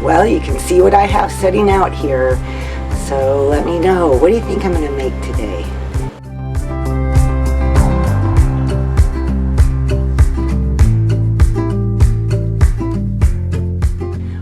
Well, you can see what I have setting out here. So let me know, what do you think I'm going to make today?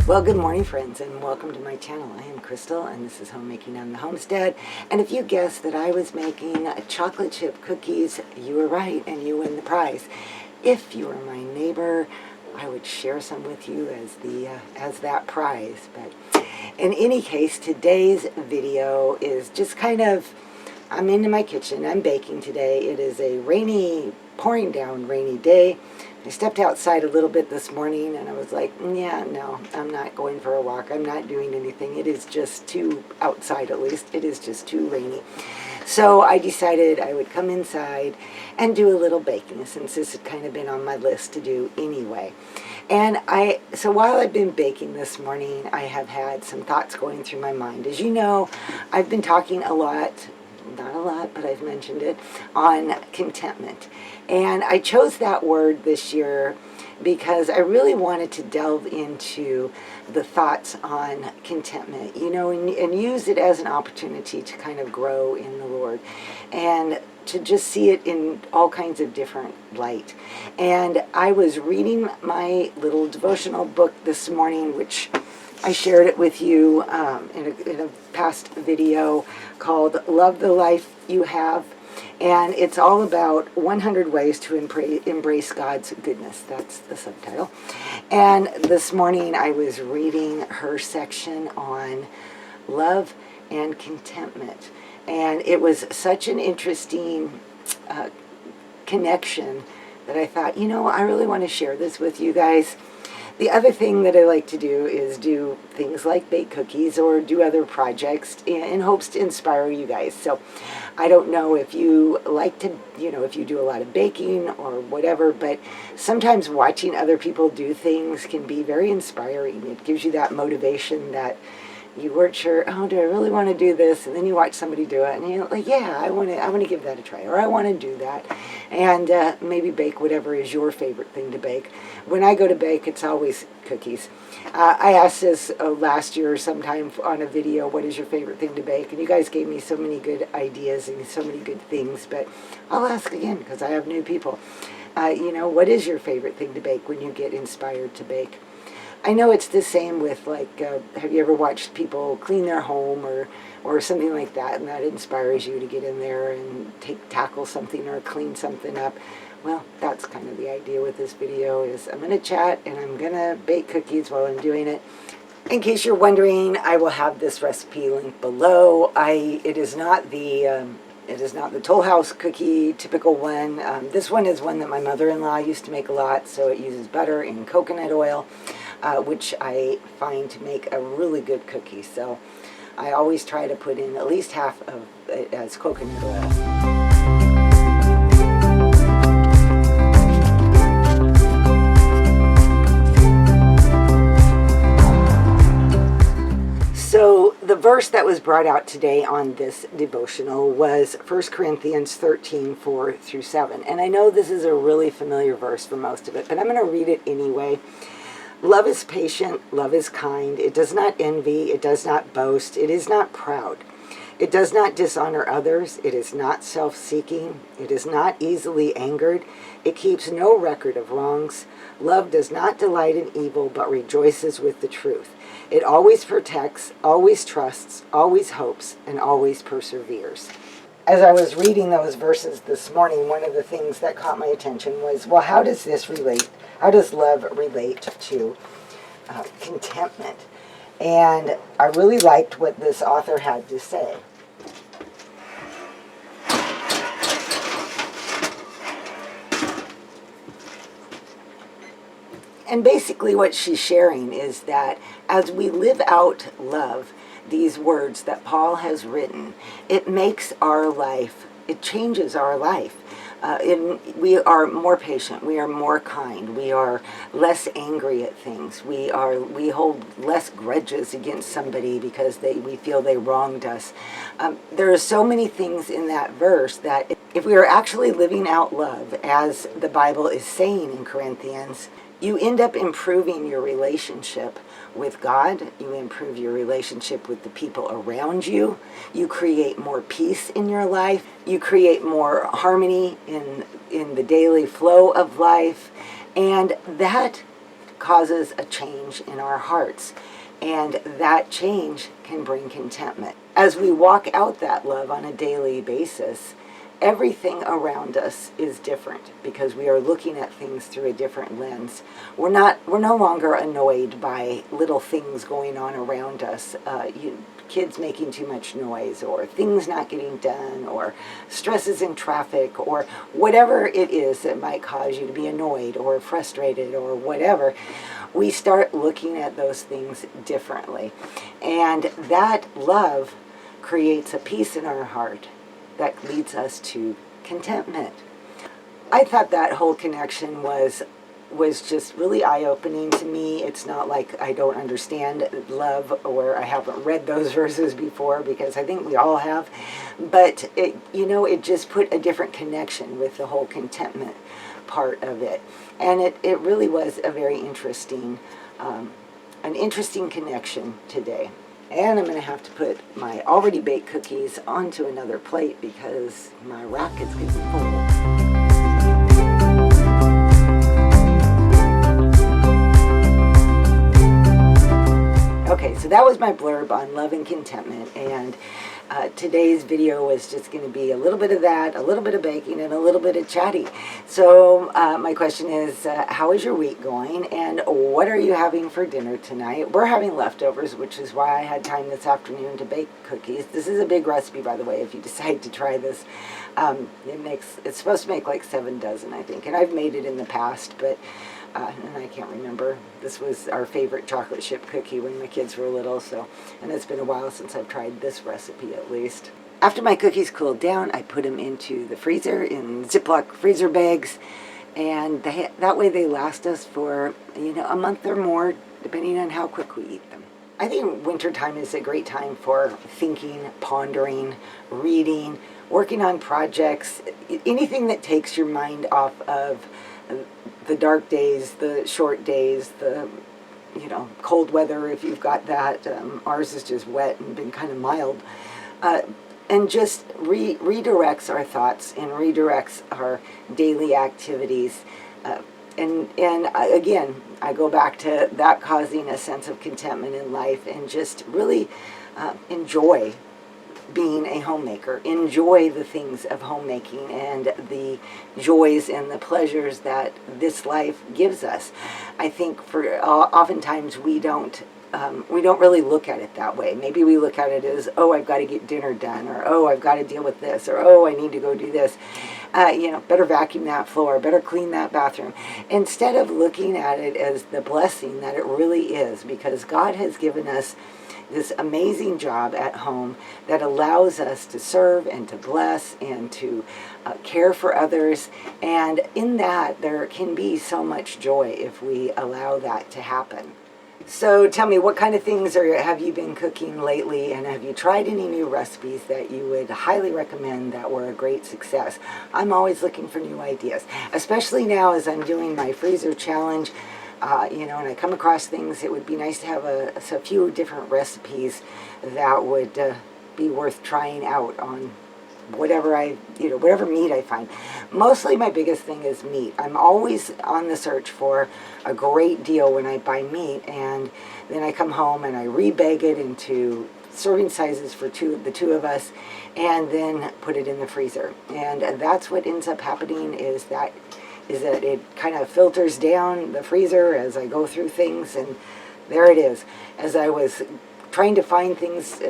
Well, good morning, friends, and welcome to my channel. I am Crystal, and this is Homemaking on the Homestead. And if you guessed that I was making chocolate chip cookies, you were right, and you win the prize. If you were my neighbor, I would share some with you as that prize. But in any case, today's video is just kind of, I'm in my kitchen. I'm baking today. It is a pouring down rainy day. I stepped outside a little bit this morning and I was like, yeah, no, I'm not going for a walk. I'm not doing anything. It is just too, outside at least, it is just too rainy. So I decided I would come inside and do a little baking, since this had kind of been on my list to do anyway. And so while I've been baking this morning, I have had some thoughts going through my mind. As you know, I've been talking a lot, not a lot, but I've mentioned it, on contentment. And I chose that word this year because I really wanted to delve into the thoughts on contentment, you know, and use it as an opportunity to kind of grow in the Lord and to just see it in all kinds of different light. And I was reading my little devotional book this morning, which I shared it with you in a past video, called Love the Life You Have. And it's all about 100 ways to embrace God's goodness. That's the subtitle. And this morning I was reading her section on love and contentment. And it was such an interesting connection that I thought, you know, I really want to share this with you guys. The other thing that I like to do is do things like bake cookies or do other projects in hopes to inspire you guys. So I don't know if you like to, you know, if you do a lot of baking or whatever, but sometimes watching other people do things can be very inspiring. It gives you that motivation that you weren't sure, oh, do I really want to do this? And then you watch somebody do it and you're like, yeah, I want to give that a try, or I want to do that. And maybe bake whatever is your favorite thing to bake. When I go to bake, it's always cookies. I asked this last year sometime on a video, what is your favorite thing to bake? And you guys gave me so many good ideas and so many good things, but I'll ask again because I have new people. You know, what is your favorite thing to bake when you get inspired to bake? I know it's the same with, like, have you ever watched people clean their home or something like that, and that inspires you to get in there and tackle something or clean something up? Well, that's kind of the idea with this video, is I'm going to chat and I'm going to bake cookies while I'm doing it. In case you're wondering, I will have this recipe linked below. It is not the Toll House cookie typical one. This one is one that my mother-in-law used to make a lot, so it uses butter and coconut oil, which I find to make a really good cookie. So I always try to put in at least half of it as coconut oil. So the verse that was brought out today on this devotional was 1 Corinthians 13, 4 through 7. And I know this is a really familiar verse for most of it, but I'm going to read it anyway. Love is patient, love is kind. It does not envy, it does not boast, it is not proud. It does not dishonor others, it is not self-seeking, it is not easily angered, it keeps no record of wrongs. Love does not delight in evil, but rejoices with the truth. It always protects, always trusts, always hopes, and always perseveres. As I was reading those verses this morning, one of the things that caught my attention was, well, how does this relate? How does love relate to contentment? And I really liked what this author had to say. And basically what she's sharing is that as we live out love, these words that Paul has written, it makes our life, it changes our life. We are more patient, we are more kind, we are less angry at things, we hold less grudges against somebody because we feel they wronged us. There are so many things in that verse that if we are actually living out love, as the Bible is saying in Corinthians, You end up improving your relationship with God. You improve your relationship with the people around you. You create more peace in your life. You create more harmony in the daily flow of life. And that causes a change in our hearts. And that change can bring contentment. As we walk out that love on a daily basis, everything around us is different because we are looking at things through a different lens. We're no longer annoyed by little things going on around us. Kids making too much noise, or things not getting done, or stresses in traffic, or whatever it is that might cause you to be annoyed or frustrated or whatever. We start looking at those things differently. And that love creates a peace in our heart that leads us to contentment. I thought that whole connection was just really eye-opening to me. It's not like I don't understand love or I haven't read those verses before, because I think we all have. But it just put a different connection with the whole contentment part of it. And it really was a very interesting, an interesting connection today. And I'm going to have to put my already baked cookies onto another plate because my rack is getting full. Okay, so that was my blurb on love and contentment, and today's video is just going to be a little bit of that, a little bit of baking, and a little bit of chatty. So my question is, how is your week going, and what are you having for dinner tonight? We're having leftovers, which is why I had time this afternoon to bake cookies. This is a big recipe, by the way, if you decide to try this. It's supposed to make like 7 dozen, I think, and I've made it in the past, but and I can't remember. This was our favorite chocolate chip cookie when my kids were little, and it's been a while since I've tried this recipe at least. After my cookies cooled down, I put them into the freezer in Ziploc freezer bags, and that way they last us for a month or more, depending on how quick we eat them. I think wintertime is a great time for thinking, pondering, reading, working on projects, anything that takes your mind off of the dark days, the short days, the cold weather if you've got that. Ours is just wet and been kind of mild. And just redirects our thoughts and redirects our daily activities. And again, I go back to that causing a sense of contentment in life, and just really enjoy being a homemaker. Enjoy the things of homemaking and the joys and the pleasures that this life gives us. I think oftentimes we don't really look at it that way. Maybe we look at it as, oh, I've got to get dinner done, or oh, I've got to deal with this, or oh, I need to go do this. Better vacuum that floor, better clean that bathroom. Instead of looking at it as the blessing that it really is, because God has given us this amazing job at home that allows us to serve and to bless and to care for others. And in that, there can be so much joy if we allow that to happen. So tell me, what kind of things have you been cooking lately, and have you tried any new recipes that you would highly recommend that were a great success? I'm always looking for new ideas, especially now as I'm doing my freezer challenge. And I come across things. It would be nice to have a few different recipes that would be worth trying out on whatever meat I find. Mostly my biggest thing is meat. I'm always on the search for a great deal when I buy meat, and then I come home and I rebag it into serving sizes for the two of us, and then put it in the freezer. And that's what ends up happening is that it kind of filters down the freezer as I go through things, and there it is. As I was trying to find things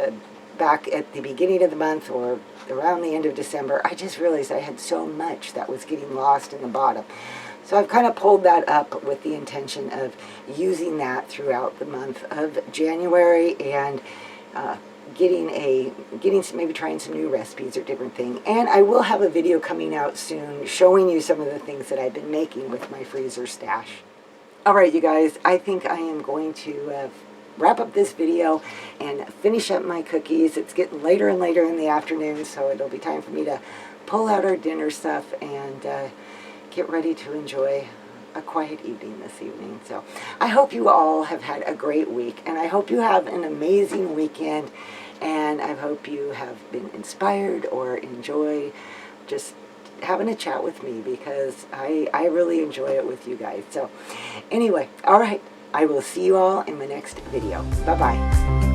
back at the beginning of the month or around the end of December, I just realized I had so much that was getting lost in the bottom. So I've kind of pulled that up with the intention of using that throughout the month of January, and maybe trying some new recipes or different thing. And I will have a video coming out soon showing you some of the things that I've been making with my freezer stash. All right, you guys, I think I am going to wrap up this video and finish up my cookies. It's getting later and later in the afternoon, so it'll be time for me to pull out our dinner stuff and get ready to enjoy a quiet evening this evening. So I hope you all have had a great week, and I hope you have an amazing weekend, and I hope you have been inspired or enjoy just having a chat with me, because I really enjoy it with you guys. So anyway, all right, I will see you all in my next video. Bye-bye.